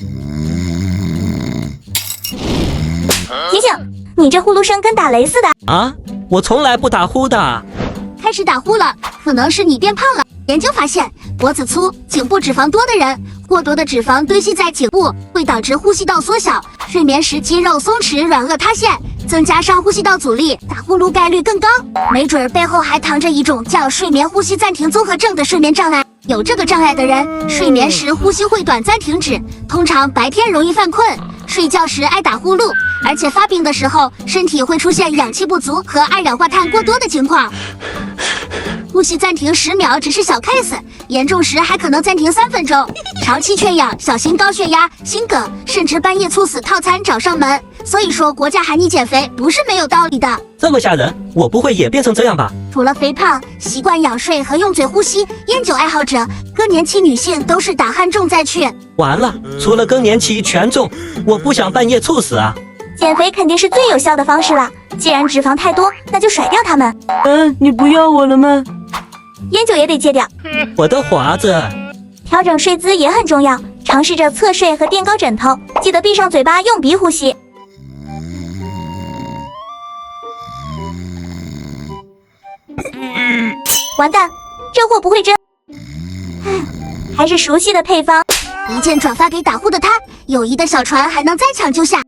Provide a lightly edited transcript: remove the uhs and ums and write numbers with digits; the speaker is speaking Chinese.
醒醒！你这呼噜声跟打雷似的啊！我从来不打呼的。开始打呼了，可能是你变胖了。研究发现，脖子粗、颈部脂肪多的人，过多的脂肪堆积在颈部，会导致呼吸道缩小，睡眠时肌肉松弛、软腭塌陷，增加上呼吸道阻力，打呼噜概率更高。没准背后还藏着一种叫睡眠呼吸暂停综合症的睡眠障碍。有这个障碍的人，睡眠时呼吸会短暂停止，通常白天容易犯困，睡觉时爱打呼噜，而且发病的时候，身体会出现氧气不足和二氧化碳过多的情况。呼吸暂停10秒只是小 case， 严重时还可能暂停3分钟。长期缺氧，小心高血压、心梗，甚至半夜猝死套餐找上门。所以说，国家喊你减肥不是没有道理的。这么吓人，我不会也变成这样吧？除了肥胖，习惯仰睡和用嘴呼吸、烟酒爱好者、更年期女性都是打鼾重灾区。完了，除了更年期全中，我不想半夜猝死啊！减肥肯定是最有效的方式了，既然脂肪太多，那就甩掉它们。你不要我了吗？烟酒也得戒掉。我的华子，调整睡姿也很重要，尝试着侧睡和垫高枕头，记得闭上嘴巴，用鼻呼吸。完蛋，这货不会真……还是熟悉的配方。一键转发给打呼的他，友谊的小船还能再抢救下。